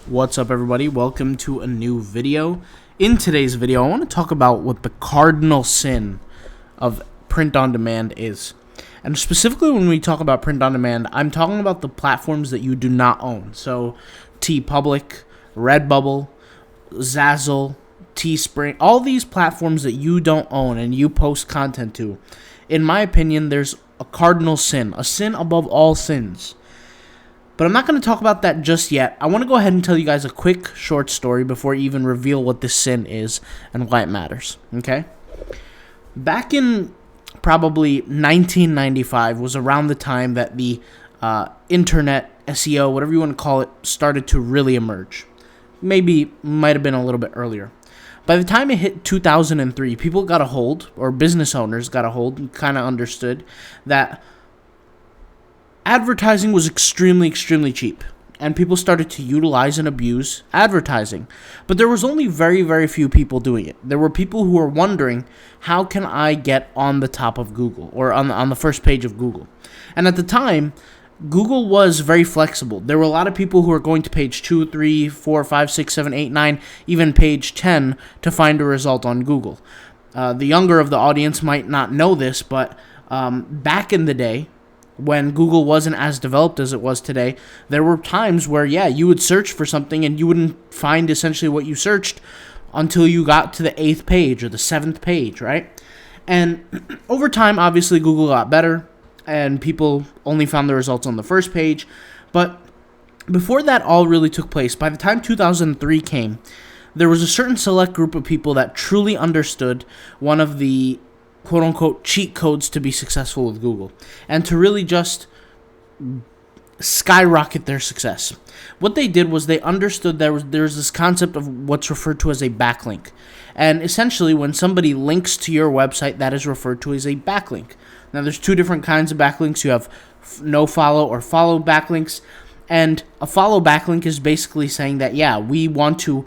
What's up, everybody? Welcome to a new video. In today's video, I want to talk about what the cardinal sin of print on demand is. And specifically when we talk about print on demand, I'm talking about the platforms that you do not own. So TeePublic, Redbubble, Zazzle, Teespring, all these platforms that you don't own and you post content to. In my opinion, there's a cardinal sin, a sin above all sins. But I'm not going to talk about that just yet. I want to go ahead and tell you guys a quick short story before I even reveal what this sin is and why it matters, okay? Back in probably 1995 was around the time that the internet, SEO, whatever you want to call it, started to really emerge. Maybe might have been a little bit earlier. By the time it hit 2003, people got a hold, or business owners got a hold, and kind of understood that advertising was extremely cheap, and people started to utilize and abuse advertising. But there was only very few people doing it. There were people who were wondering, how can I get on the top of Google, or on the first page of Google? And at the time, Google was very flexible. There were a lot of people who were going to page 2, 3, 4, 5, 6, 7, 8, 9, even page 10 to find a result on Google. The younger of the audience might not know this, but back in the day, when Google wasn't as developed as it was today, there were times where, you would search for something and you wouldn't find essentially what you searched until you got to the 8th page or the 7th page, right? And over time, obviously, Google got better and people only found the results on the first page. But before that all really took place, by the time 2003 came, there was a certain select group of people that truly understood one of the quote-unquote cheat codes to be successful with Google and to really just skyrocket their success. What they did was they understood there's this concept of what's referred to as a backlink. And essentially, when somebody links to your website, that is referred to as a backlink. Now, there's two different kinds of backlinks. You have no follow or follow backlinks. And a follow backlink is basically saying that, we want to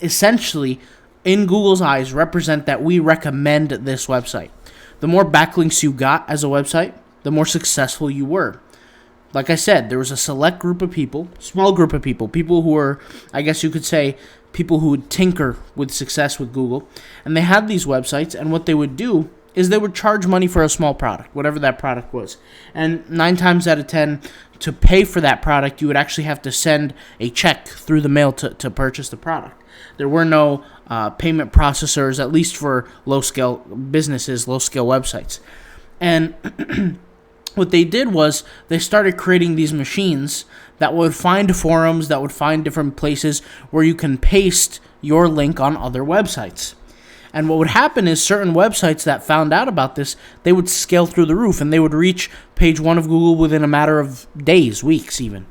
essentially, in Google's eyes, represent that we recommend this website. The more backlinks you got as a website, the more successful you were. Like I said, there was a select group of people, small group of people who were, I guess you could say, people who would tinker with success with Google. And they had these websites, and what they would do is they would charge money for a small product, whatever that product was. And 9 times out of 10, to pay for that product, you would actually have to send a check through the mail to purchase the product. There were no payment processors, at least for low-scale businesses, low-scale websites. And what they did was they started creating these machines that would find forums, that would find different places where you can paste your link on other websites. And what would happen is certain websites that found out about this, they would scale through the roof, and they would reach page 1 of Google within a matter of days, weeks even.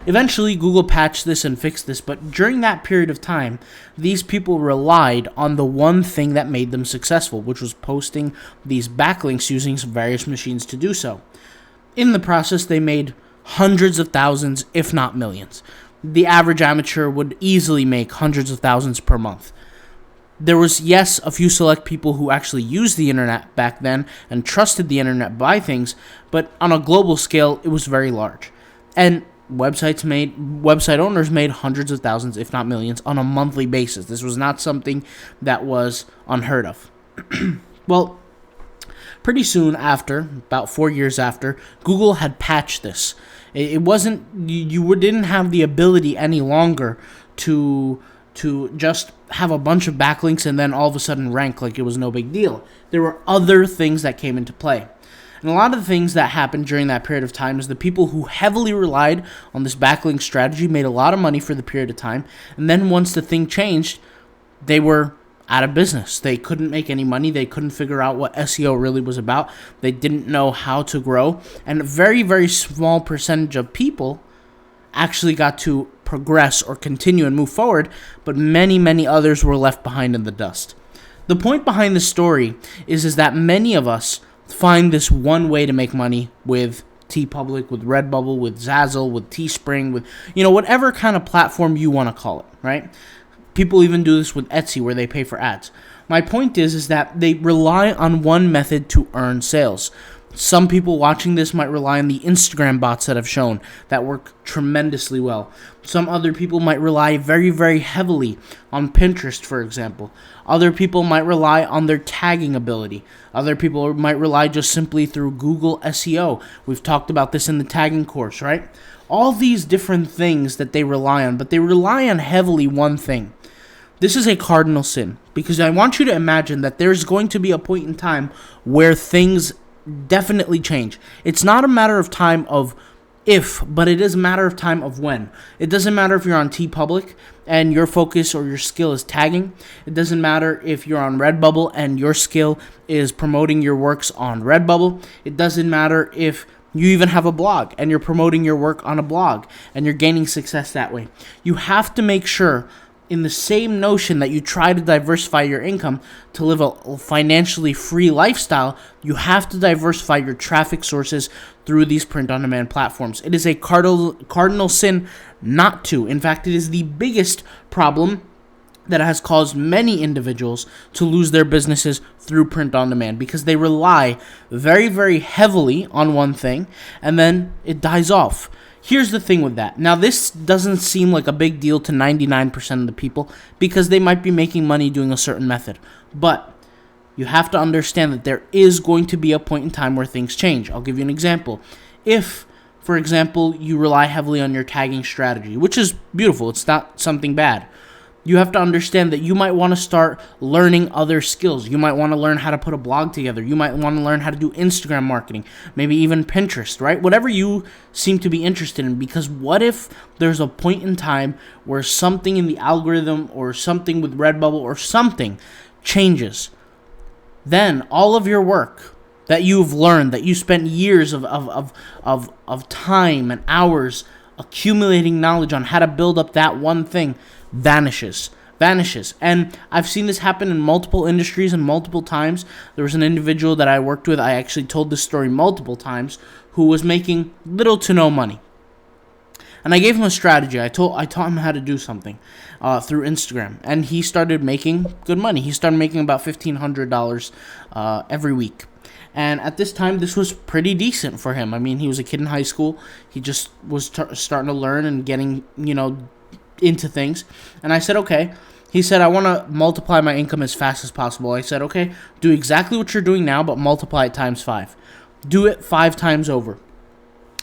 Eventually, Google patched this and fixed this, but during that period of time, these people relied on the one thing that made them successful, which was posting these backlinks using some various machines to do so. In the process, they made hundreds of thousands, if not millions. The average amateur would easily make hundreds of thousands per month. There was, yes, a few select people who actually used the internet back then and trusted the internet to buy things, but on a global scale, it was very large. And website owners made hundreds of thousands, if not millions, on a monthly basis. This was not something that was unheard of. Well, pretty soon after, about 4 years after, Google had patched this. It wasn't, you didn't have the ability any longer to just have a bunch of backlinks and then all of a sudden rank like it was no big deal. There were other things that came into play. And a lot of the things that happened during that period of time is the people who heavily relied on this backlink strategy made a lot of money for the period of time. And then once the thing changed, they were out of business. They couldn't make any money. They couldn't figure out what SEO really was about. They didn't know how to grow. And a very small percentage of people actually got to progress or continue and move forward, but many others were left behind in the dust. The point behind the story is that many of us find this one way to make money with TeePublic, with Redbubble, with Zazzle, with Teespring, with whatever kind of platform you want to call it, right? People even do this with Etsy where they pay for ads. My point is that they rely on one method to earn sales. Some people watching this might rely on the Instagram bots that I've shown that work tremendously well. Some other people might rely very, very heavily on Pinterest, for example. Other people might rely on their tagging ability. Other people might rely just simply through Google SEO. We've talked about this in the tagging course, right? All these different things that they rely on, but they rely on heavily one thing. This is a cardinal sin, because I want you to imagine that there's going to be a point in time where things definitely change. It's not a matter of time of if, but it is a matter of time of when. It doesn't matter if you're on TeePublic and your focus or your skill is tagging. It doesn't matter if you're on Redbubble and your skill is promoting your works on Redbubble. It doesn't matter if you even have a blog and you're promoting your work on a blog and you're gaining success that way. You have to make sure, in the same notion that you try to diversify your income to live a financially free lifestyle, you have to diversify your traffic sources through these print-on-demand platforms. It is a cardinal sin not to. In fact, it is the biggest problem that has caused many individuals to lose their businesses through print-on-demand, because they rely very, very heavily on one thing and then it dies off. Here's the thing with that. Now, this doesn't seem like a big deal to 99% of the people because they might be making money doing a certain method. But you have to understand that there is going to be a point in time where things change. I'll give you an example. If, for example, you rely heavily on your tagging strategy, which is beautiful, it's not something bad. You have to understand that you might want to start learning other skills. You might want to learn how to put a blog together. You might want to learn how to do Instagram marketing, maybe even Pinterest, right? Whatever you seem to be interested in, because what if there's a point in time where something in the algorithm or something with Redbubble or something changes? Then all of your work that you've learned, that you spent years of time and hours accumulating knowledge on how to build up that one thing, vanishes. And I've seen this happen in multiple industries and multiple times. There was an individual that I worked with, I actually told this story multiple times, who was making little to no money. And I gave him a strategy. I taught him how to do something through Instagram, and he started making good money. He started making about $1,500 every week. And at this time, this was pretty decent for him. I mean, he was a kid in high school. He just was starting to learn and getting, into things. And I said, okay. He said, I want to multiply my income as fast as possible. I said, okay, do exactly what you're doing now, but multiply it times 5. Do it 5 times over.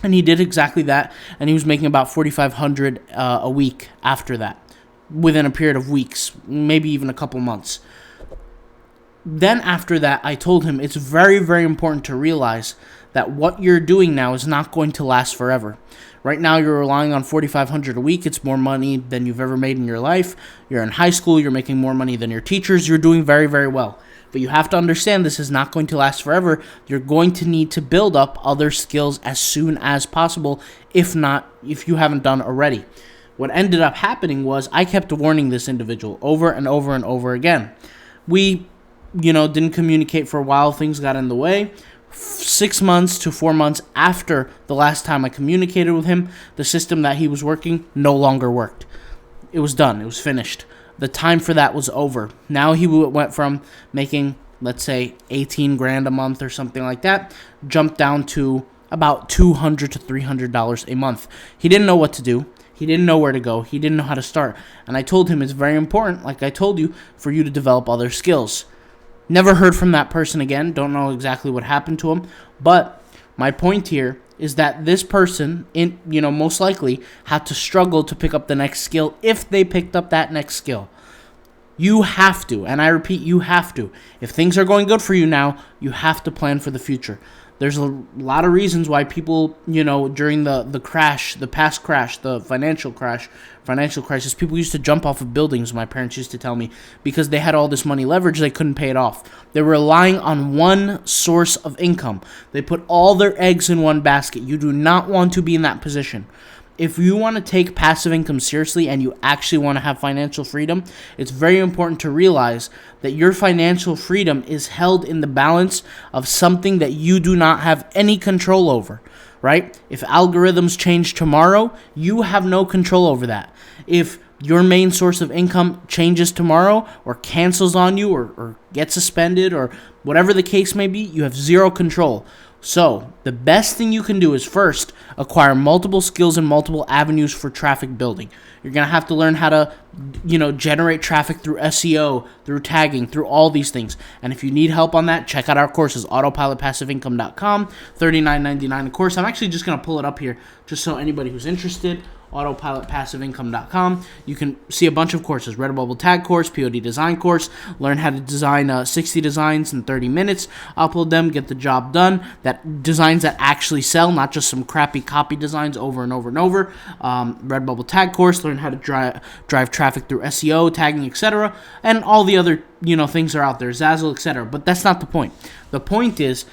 And he did exactly that, and he was making about $4,500 a week after that, within a period of weeks, maybe even a couple months. Then after that, I told him it's very, very important to realize that what you're doing now is not going to last forever. Right now, you're relying on $4,500 a week. It's more money than you've ever made in your life. You're in high school. You're making more money than your teachers. You're doing very, very well. But you have to understand this is not going to last forever. You're going to need to build up other skills as soon as possible, if you haven't done already. What ended up happening was I kept warning this individual over and over and over again. We, didn't communicate for a while. Things got in the way. 6 months to 4 months after the last time I communicated with him, the system that he was working no longer worked. It was done. It was finished. The time for that was over. Now he went from making, let's say, $18,000 a month or something like that, jumped down to about $200 to $300 a month. He didn't know what to do. He didn't know where to go. He didn't know how to start. And I told him it's very important, like I told you, for you to develop other skills. Never heard from that person again. Don't know exactly what happened to him. But my point here is that this person, most likely had to struggle to pick up the next skill if they picked up that next skill. You have to, and I repeat, you have to. If things are going good for you now, you have to plan for the future. There's a lot of reasons why people, during the crash, the past crash, the financial crisis, people used to jump off of buildings, my parents used to tell me, because they had all this money leverage, they couldn't pay it off. They were relying on one source of income. They put all their eggs in one basket. You do not want to be in that position. If you want to take passive income seriously and you actually want to have financial freedom, it's very important to realize that your financial freedom is held in the balance of something that you do not have any control over, right? If algorithms change tomorrow, you have no control over that. If your main source of income changes tomorrow or cancels on you or gets suspended or whatever the case may be, you have zero control. So the best thing you can do is first acquire multiple skills and multiple avenues for traffic building. You're going to have to learn how to, generate traffic through SEO, through tagging, through all these things. And if you need help on that, check out our courses, autopilotpassiveincome.com, $39.99 a course. I'm actually just going to pull it up here just so anybody who's interested, autopilotpassiveincome.com. You can see a bunch of courses: Redbubble tag course, POD design course, learn how to design 60 designs in 30 minutes, upload them, get the job done, that designs that actually sell, not just some crappy copy designs over and over and over. Redbubble tag course, learn how to drive traffic through SEO, tagging, etc. And all the other things are out there, Zazzle, etc. But that's not the point. The point is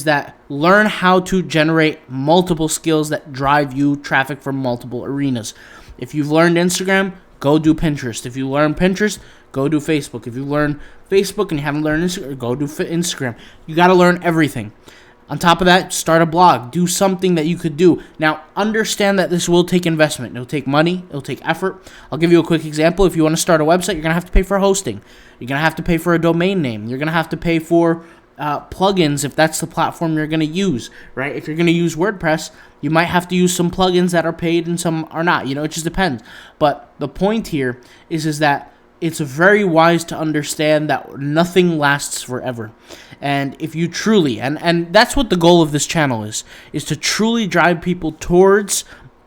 that learn how to generate multiple skills that drive you traffic from multiple arenas. If you've learned Instagram, go do Pinterest. If you learn Pinterest, go do Facebook. If you learn Facebook and you haven't learned Instagram, go do Instagram. You got to learn everything. On top of that, start a blog. Do something that you could do. Now, understand that this will take investment. It'll take money. It'll take effort. I'll give you a quick example. If you want to start a website, you're going to have to pay for hosting. You're going to have to pay for a domain name. You're going to have to pay for plugins if that's the platform you're going to use, right? If you're going to use WordPress, you might have to use some plugins that are paid and some are not. It just depends. But the point here is that it's very wise to understand that nothing lasts forever. And if you truly, and that's what the goal of this channel is to truly drive people towards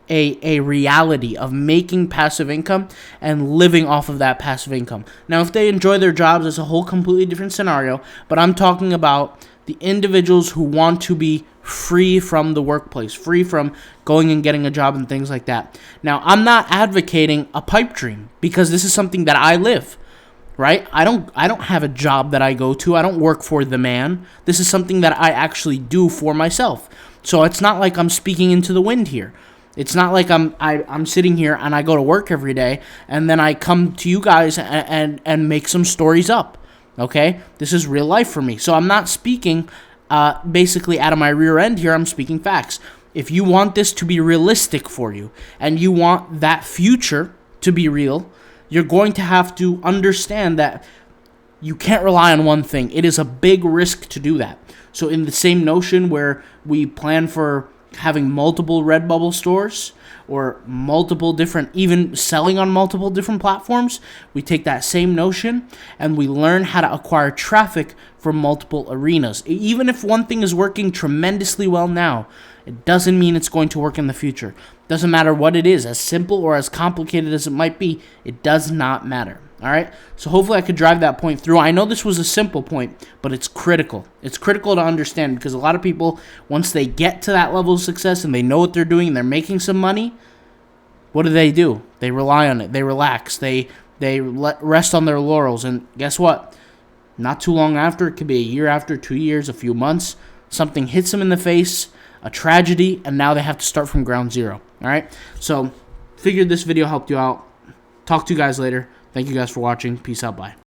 a reality of making passive income and living off of that passive income. Now, if they enjoy their jobs, it's a whole completely different scenario, but I'm talking about the individuals who want to be free from the workplace, free from going and getting a job and things like that. Now, I'm not advocating a pipe dream because this is something that I live, right? I don't have a job that I go to. I don't work for the man. This is something that I actually do for myself. So it's not like I'm speaking into the wind here. It's not like I'm sitting here and I go to work every day and then I come to you guys and make some stories up, okay? This is real life for me. So I'm not speaking basically out of my rear end here. I'm speaking facts. If you want this to be realistic for you and you want that future to be real, you're going to have to understand that you can't rely on one thing. It is a big risk to do that. So in the same notion where we plan for having multiple Redbubble stores or multiple different, even selling on multiple different platforms, we take that same notion and we learn how to acquire traffic from multiple arenas. Even if one thing is working tremendously well now, it doesn't mean it's going to work in the future. Doesn't matter what it is, as simple or as complicated as it might be, it does not matter. All right, so hopefully I could drive that point through. I know this was a simple point, but it's critical. It's critical to understand because a lot of people, once they get to that level of success and they know what they're doing and they're making some money, what do? They rely on it. They relax. They rest on their laurels. And guess what? Not too long after, it could be a year after, 2 years, a few months, something hits them in the face, a tragedy, and now they have to start from ground zero. All right, so figured this video helped you out. Talk to you guys later. Thank you guys for watching. Peace out. Bye.